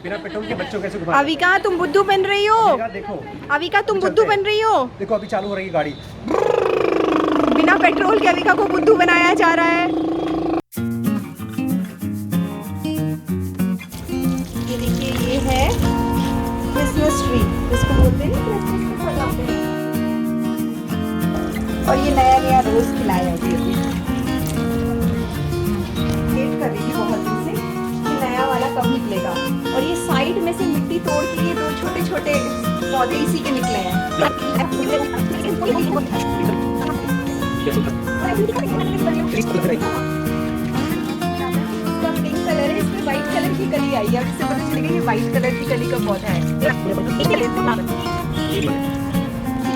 बिना पेट्रोल के बच्चों कैसे घुमा? अविका तुम बुद्धू बन रही हो। देखो अविका तुम बुद्धू बन रही हो। देखो अभी चालू हो रही है गाड़ी। बिना पेट्रोल के अविका को बुद्धू बनाया जा रहा है। ये देखिए, ये है क्रिसमस ट्री, इसको बोलते हैं क्रिसमस ट्री सजाते हैं। और ये नया नया रोज खिलाया अभी वेट कर रही थी बहुत दिन से कि नया वाला कब निकलेगा। और ये साइड में से मिट्टी तोड़ के ये दो छोटे छोटे पौधे इसी के निकले हैं। इसका पिंक कलर है, इसमें व्हाइट कलर की कली आई है। अब इससे पता चलेगा ये व्हाइट कलर की कली का पौधा है।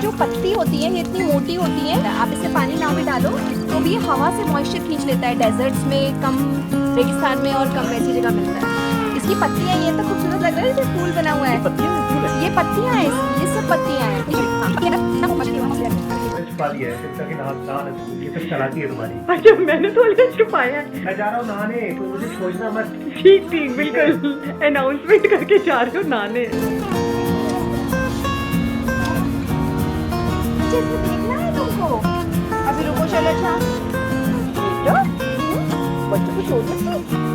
जो पत्ती होती है ये इतनी मोटी होती है, आप इसे पानी ना में डालो तो भी ये हवा से मॉइस्चर खींच लेता है। डेजर्ट्स में कम, रेगिस्तान में और कम वैसी जगह मिलता है। इसकी पत्तियां ये तो खूबसूरत लग रहा है, जैसे फूल बना हुआ है। ये पत्तियां हैं, ये सब पत्तियां हैं। अच्छा, मैंने तो छुपाया। मैं जा रहा हूँ नहाने, कोई मुझे खोजना मत। ठीक ठीक, बिल्कुल अनाउंसमेंट करके जा रहे हो नहाने। देखना है तुमको, अभी रुको। चलो अच्छा बच्चों को चोट लगी,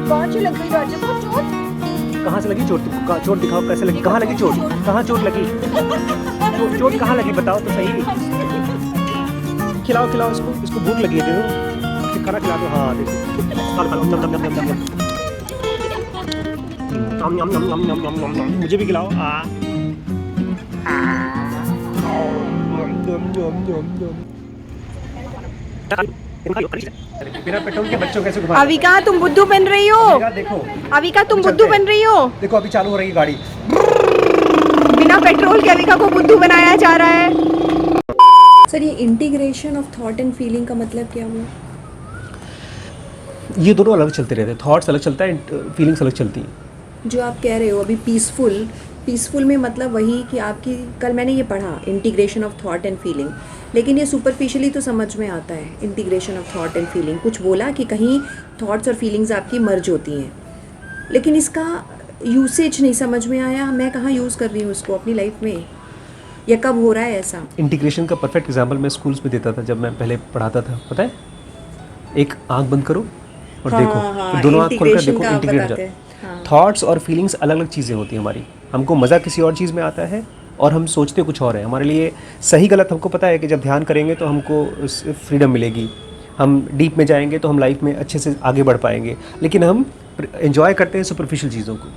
कहाँ से लग गई राजा को चोट? कहाँ से लगी चोट? चोट दिखाओ कैसे लगी, कहाँ लगी चोट? कहाँ चोट लगी? चोट कहाँ लगी बताओ तो सही। खिलाओ खिलाओ इसको भूख लगी है, देखो खाना खिला दो। हाँ देखो, मुझे भी खिलाओ। बिना पेट्रोल के बच्चों कैसे घुमा? अविका तुम बुद्धू बन रही हो। देखो अविका तुम बुद्धू बन रही हो। देखो अभी चालू हो रही है गाड़ी। बिना पेट्रोल के अविका को बुद्धू बनाया जा रहा है। सर, ये integration of thought and feeling का मतलब क्या हुआ? ये दोनों अलग चलते रहते हैं, थॉट्स अलग चलता है, फीलिंग्स अलग चलती हैं। जो आप कह रहे हो अभी पीसफुल में मतलब वही कि आपकी, कल मैंने ये पढ़ा integration of thought and feeling, लेकिन ये सुपरफिशियली तो समझ में आता है। Integration of thought and feeling कुछ बोला कि कहीं थॉट्स और फीलिंग्स आपकी मर्ज होती हैं, लेकिन इसका यूसेज नहीं समझ में आया। मैं कहाँ यूज़ कर रही हूँ इसको अपनी लाइफ में, या कब हो रहा है ऐसा? इंटीग्रेशन का परफेक्ट एग्जांपल मैं स्कूल्स में देता था जब मैं पहले पढ़ाता था। पता है, एक आंख बंद करो और देखो, फिर दोनों आंख खोलकर देखो, इंटीग्रेट हो जाता है। थॉट्स और फीलिंग्स अलग अलग चीज़ें होती हैं हमारी। हमको मज़ा किसी और चीज़ में आता है और हम सोचते कुछ और है। हमारे लिए सही गलत हमको पता है कि जब ध्यान करेंगे तो हमको फ्रीडम मिलेगी, हम डीप में जाएंगे तो हम लाइफ में अच्छे से आगे बढ़ पाएंगे। लेकिन हम एंजॉय करते हैं सुपरफिशियल चीज़ों को,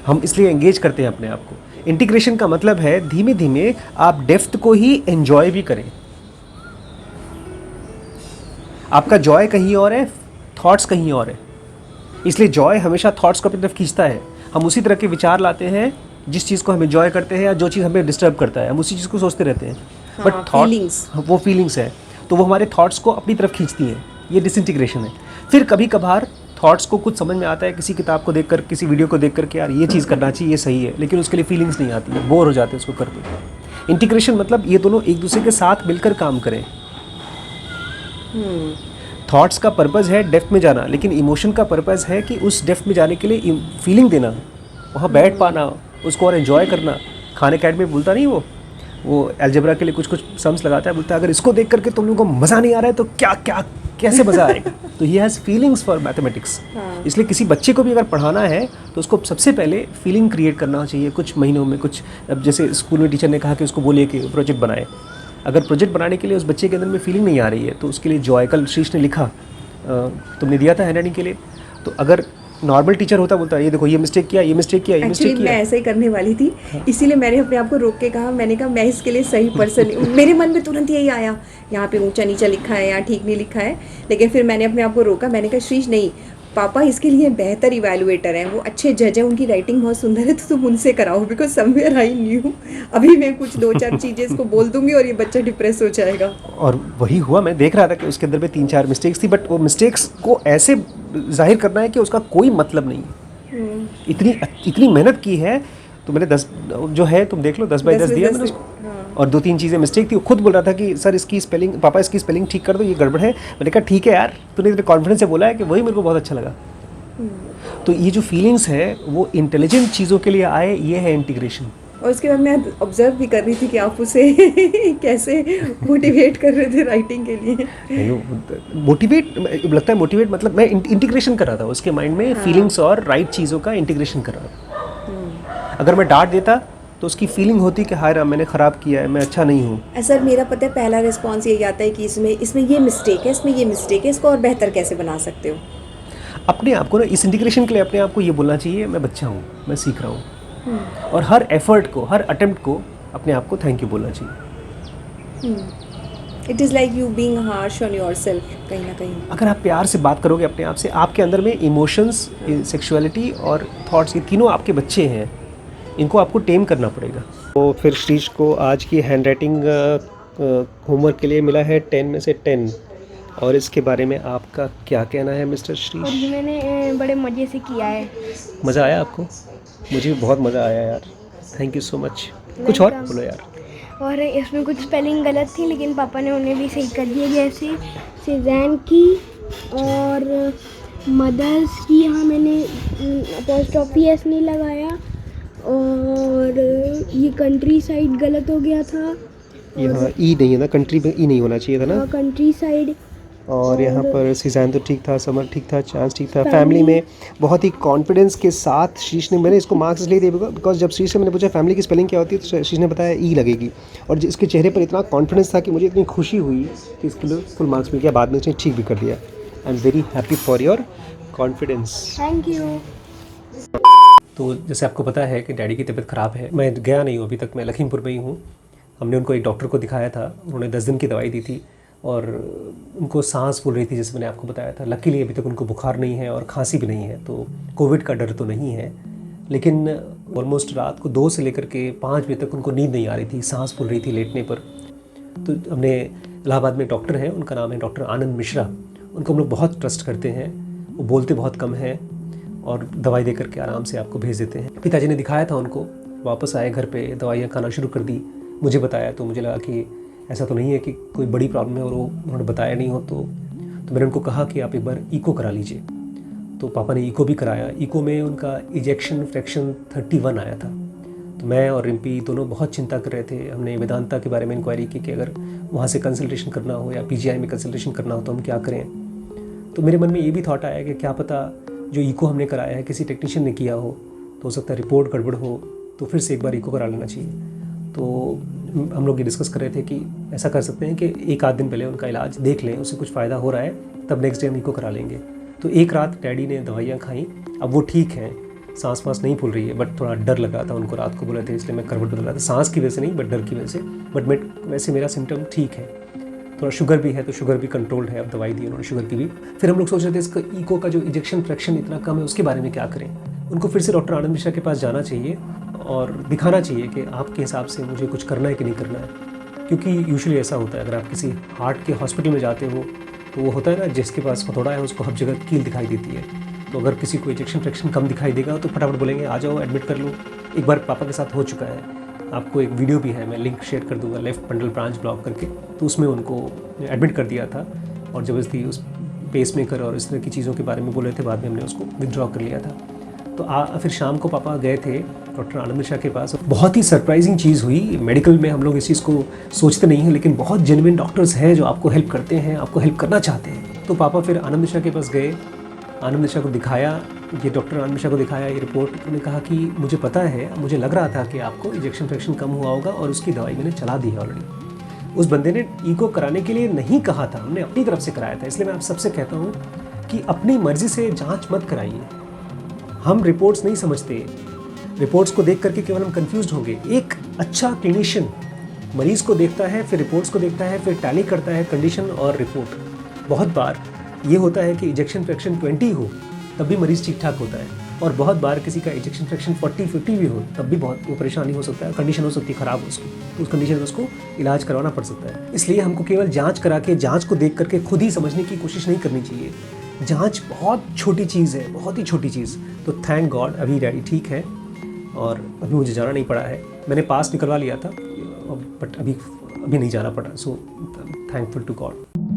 हम इसलिए एंगेज करते हैं अपने आप को। इंटीग्रेशन का मतलब है धीमे धीमे आप डेप्थ को ही एंजॉय भी करें। आपका जॉय कहीं और है, थॉट्स कहीं और है, इसलिए जॉय हमेशा थॉट्स को अपनी तरफ खींचता है। हम उसी तरह के विचार लाते हैं जिस चीज़ को हम एंजॉय करते हैं या जो चीज़ हमें डिस्टर्ब करता है, हम उसी चीज़ को सोचते रहते हैं। बट थॉट्स, वो फीलिंग्स है तो वो हमारे थॉट्स को अपनी तरफ खींचती हैं। ये डिसइंटीग्रेशन है। फिर कभी कभार थॉट्स को कुछ समझ में आता है, किसी किताब को देखकर, किसी वीडियो को देखकर कि यार ये चीज़ करना चाहिए, ये सही है, लेकिन उसके लिए फीलिंग्स नहीं आती है, बोर हो जाते हैं उसको करके। इंटीग्रेशन मतलब ये दोनों एक दूसरे के साथ मिलकर काम करें। थॉट्स का पर्पज़ है डेप्थ में जाना, लेकिन इमोशन का पर्पज़ है कि उस डेप्थ में जाने के लिए फीलिंग देना, वहाँ बैठ पाना, उसको और एंजॉय करना। खान अकेडमी में बोलता नहीं, वो अलजेब्रा के लिए कुछ कुछ सम्स लगाता है, बोलता है अगर इसको देख करके तुम लोगों को मज़ा नहीं आ रहा है तो क्या क्या कैसे मज़ा आएगा। तो he has feelings for mathematics. इसलिए किसी बच्चे को भी अगर पढ़ाना है तो उसको सबसे पहले फीलिंग क्रिएट करना चाहिए। कुछ महीनों में कुछ, अब जैसे स्कूल में टीचर ने कहा कि उसको बोलिए कि प्रोजेक्ट बनाए, अगर प्रोजेक्ट बनाने के लिए उस बच्चे के अंदर में फीलिंग नहीं आ रही है तो उसके लिए जॉय, कल शीश ने लिखा, तुमने दिया था हैंडराइटिंग के लिए, तो अगर नॉर्मल टीचर होता बोलता ये देखो ये मिस्टेक किया, ये मिस्टेक किया, ये मिस्टेक किया। मैं ऐसे ही करने वाली थी, इसीलिए मैंने अपने आप को रोक के कहा, मैंने कहा मैं इसके लिए सही पर्सन हूँ। मेरे मन में तुरंत यही आया, यहाँ पे ऊंचा नीचा लिखा है, यहाँ ठीक नहीं लिखा है, लेकिन फिर मैंने अपने आप को रोका। मैंने कहा श्रीश नहीं, पापा इसके लिए बेहतर इवैल्यूएटर हैं, वो अच्छे जज हैं, उनकी राइटिंग बहुत सुंदर है, तो तुम उनसे कराओ। बिकॉज समवेयर आई न्यू अभी मैं कुछ 2-4 चीज़ें इसको बोल दूंगी और ये बच्चा डिप्रेस हो जाएगा। और वही हुआ, मैं देख रहा था कि उसके अंदर में 3-4 मिस्टेक्स थी, बट वो मिस्टेक्स को ऐसे जाहिर करना है कि उसका कोई मतलब नहीं है। इतनी मेहनत की है तो मैंने 10 जो है तुम देख लो 10 बाई 10 दिया मैंने उसको। और 2-3 चीज़ें मिस्टेक थी, वो खुद बोल रहा था कि सर इसकी स्पेलिंग, पापा इसकी स्पेलिंग ठीक कर दो, ये गड़बड़ है। मैंने कहा ठीक है यार, तूने इतने कॉन्फिडेंस से बोला है कि वही मेरे को बहुत अच्छा लगा। तो ये जो फीलिंग्स है वो इंटेलिजेंट चीज़ों के लिए आए, ये है इंटीग्रेशन। और उसके बाद मैं ऑब्जर्व भी कर रही थी कि आप उसे कैसे मोटिवेट कर रहे थे राइटिंग के लिए। मोटिवेट लगता है, मोटिवेट मतलब मैं इंटीग्रेशन कर रहा था उसके माइंड में, फीलिंग्स और राइट चीज़ों का इंटीग्रेशन कर रहा था। अगर मैं डांट देता तो उसकी फीलिंग होती कि हाय राम मैंने ख़राब किया है, मैं अच्छा नहीं हूँ। सर मेरा पता है पहला रिस्पॉन्स यही आता है कि इसमें ये मिस्टेक है, इसमें ये मिस्टेक है, इसको और बेहतर कैसे बना सकते हो। अपने आप को ना इस इंटीग्रेशन के लिए अपने आप को ये बोलना चाहिए मैं बच्चा हूँ, मैं सीख रहा हूँ। और हर एफर्ट को, हर अटेम्प्ट को अपने आप को थैंक यू बोलना चाहिए। It is like you being harsh on yourself कहीं ना कहीं। अगर आप प्यार से बात करोगे अपने आप से, आपके अंदर में इमोशंस, सेक्सुअलिटी और थॉट्स, ये तीनों आपके बच्चे हैं, इनको आपको टेम करना पड़ेगा। तो फिर श्रीश को आज की हैंड राइटिंग होमवर्क के लिए मिला है 10 में से 10, और इसके बारे में आपका क्या कहना है मिस्टर और श्रीश? ये मैंने बड़े मज़े से किया है। मज़ा आया आपको? मुझे भी बहुत मज़ा आया यार, थैंक यू सो मच। कुछ और बोलो यार। और इसमें कुछ स्पेलिंग गलत थी लेकिन पापा ने उन्हें भी सही कर दिया, जैसे सीजैन की और मदर्स की यहाँ मैंने अपॉस्ट्रोफी एस नहीं लगाया, और ये कंट्री साइड गलत हो गया था। यहाँ ई नहीं है ना, कंट्री में ई नहीं होना चाहिए था ना। कंट्री साइड और यहाँ पर सीज़न तो ठीक था, समर ठीक था, चांस ठीक था। फैमिली में बहुत ही कॉन्फिडेंस के साथ शीश ने, मैंने इसको मार्क्स इसलिए दिए बिकॉज जब शीश से मैंने पूछा फैमिली की स्पेलिंग क्या होती है तो शीश ने बताया ई लगेगी, और इसके चेहरे पर इतना कॉन्फिडेंस था कि मुझे इतनी खुशी हुई कि इसके लिए फुल मार्क्स मिल गया। बाद में उसने ठीक भी कर दिया। I am very happy for your confidence. Thank you. तो जैसे आपको पता है कि डैडी की तबीयत ख़राब है, मैं गया नहीं हूँ अभी तक, मैं लखीमपुर में ही हूँ। हमने उनको एक डॉक्टर को दिखाया था, उन्होंने 10 दिन की दवाई दी थी और उनको सांस फूल रही थी जैसे मैंने आपको बताया था। लकीली अभी तक उनको बुखार नहीं है और खांसी भी नहीं है, तो कोविड का डर तो नहीं है। लेकिन ऑलमोस्ट रात को 2 से लेकर के 5 बजे तक उनको नींद नहीं आ रही थी, सांस फूल रही थी लेटने पर। तो हमने इलाहाबाद में डॉक्टर हैं, उनका नाम है डॉक्टर आनंद मिश्रा, उनको हम लोग बहुत ट्रस्ट करते हैं। वो बोलते बहुत कम हैं और दवाई दे करके आराम से आपको भेज देते हैं। पिताजी ने दिखाया था उनको, वापस आए घर पे, दवाइयाँ खाना शुरू कर दी। मुझे बताया तो मुझे लगा कि ऐसा तो नहीं है कि कोई बड़ी प्रॉब्लम है और वो उन्होंने बताया नहीं हो। तो मैंने उनको कहा कि आप एक बार ईको करा लीजिए। तो पापा ने ईको भी कराया। ईको में उनका इजेक्शन फ्रैक्शन 31 आया था। तो मैं और रिम्पी दोनों बहुत चिंता कर रहे थे। हमने वेदांता के बारे में इंक्वायरी की कि अगर वहाँ से कंसल्टेशन करना हो या पीजीआई में कंसल्टेशन करना हो तो हम क्या करें। तो मेरे मन में ये भी थॉट आया कि क्या पता जो ईको हमने कराया है किसी टेक्नीशियन ने किया हो सकता है रिपोर्ट गड़बड़ हो, तो फिर से एक बार ईको करा लेना चाहिए। तो हम लोग ये डिस्कस कर रहे थे कि ऐसा कर सकते हैं कि एक आध दिन पहले उनका इलाज देख लें, उससे कुछ फ़ायदा हो रहा है तब नेक्स्ट डे हम ईको करा लेंगे। तो एक रात डैडी ने दवाइयाँ खाई, अब वो ठीक हैं, सांस वास नहीं फूल रही है, बट थोड़ा डर लग रहा था उनको, रात को बोले थे इसलिए मैं करवट बदल रहा था, सांस की वजह से नहीं बट डर की वजह से। बट वैसे मेरा सिम्टम ठीक है, थोड़ा शुगर भी है तो शुगर भी कंट्रोल्ड है, अब दवाई दी उन्होंने शुगर की भी। फिर हम लोग सोच रहे थे इसका ईको का जो इजेक्शन फ्रैक्शन इतना कम है उसके बारे में क्या करें। उनको फिर से डॉक्टर आनंद मिश्रा के पास जाना चाहिए और दिखाना चाहिए कि आपके हिसाब से मुझे कुछ करना है कि नहीं करना है। क्योंकि यूजुअली ऐसा होता है, अगर आप किसी हार्ट के हॉस्पिटल में जाते हो तो वो होता है ना, जिसके पास हथौड़ा है उसको हर जगह कील दिखाई देती है। तो अगर किसी को इजेक्शन फ्रैक्शन कम दिखाई देगा तो फटाफट बोलेंगे आ जाओ एडमिट कर लो। एक बार पापा के साथ हो चुका है, आपको एक वीडियो भी है, मैं लिंक शेयर कर दूंगा, लेफ्ट पंडल ब्रांच ब्लॉक करके। तो उसमें उनको एडमिट कर दिया था और ज़बरदस्ती उस पेस मेकर और इस तरह की चीज़ों के बारे में बोल रहे थे, बाद में हमने उसको विदड्रॉ कर लिया था। तो फिर शाम को पापा गए थे डॉक्टर आनंद मिश्रा के पास। बहुत ही सरप्राइजिंग चीज़ हुई। मेडिकल में हम लोग इस चीज़ को सोचते नहीं हैं, लेकिन बहुत जेन्युइन डॉक्टर्स हैं जो आपको हेल्प करते हैं, आपको हेल्प करना चाहते हैं। तो पापा फिर आनंद मिश्रा के पास गए, आनंद मिश्रा को दिखाया, ये डॉक्टर आनंद मिश्रा को दिखाया ये रिपोर्ट। उन्होंने कहा कि मुझे पता है, मुझे लग रहा था कि आपको इजेक्शन फ्रैक्शन कम हुआ होगा और उसकी दवाई मैंने चला दी है ऑलरेडी। उस बंदे ने ईको कराने के लिए नहीं कहा था, हमने अपनी तरफ से कराया था। इसलिए मैं आप सबसे कहता हूँ कि अपनी मर्जी से जाँच मत कराइए। हम रिपोर्ट्स नहीं समझते, रिपोर्ट्स को देख करके केवल हम कंफ्यूज होंगे। एक अच्छा क्लिनिशियन मरीज़ को देखता है, फिर रिपोर्ट्स को देखता है, फिर टैली करता है कंडीशन और रिपोर्ट। बहुत बार ये होता है कि इजेक्शन फ्रैक्शन 20 हो तब भी मरीज़ ठीक ठाक होता है, और बहुत बार किसी का इजेक्शन फ्रैक्शन 40-50 भी हो तब भी बहुत वो परेशानी हो सकता है, कंडीशन हो सकती है ख़राब उसकी, तो उस कंडीशन में उसको इलाज करवाना पड़ सकता है। इसलिए हमको केवल जाँच करा के, जाँच को देख करके खुद ही समझने की कोशिश नहीं करनी चाहिए। जाँच बहुत छोटी चीज़ है, बहुत ही छोटी चीज़। तो थैंक गॉड अभी डैडी ठीक है और अभी मुझे जाना नहीं पड़ा है। मैंने पास निकलवा लिया था बट अभी नहीं जाना पड़ा। So thankful to God.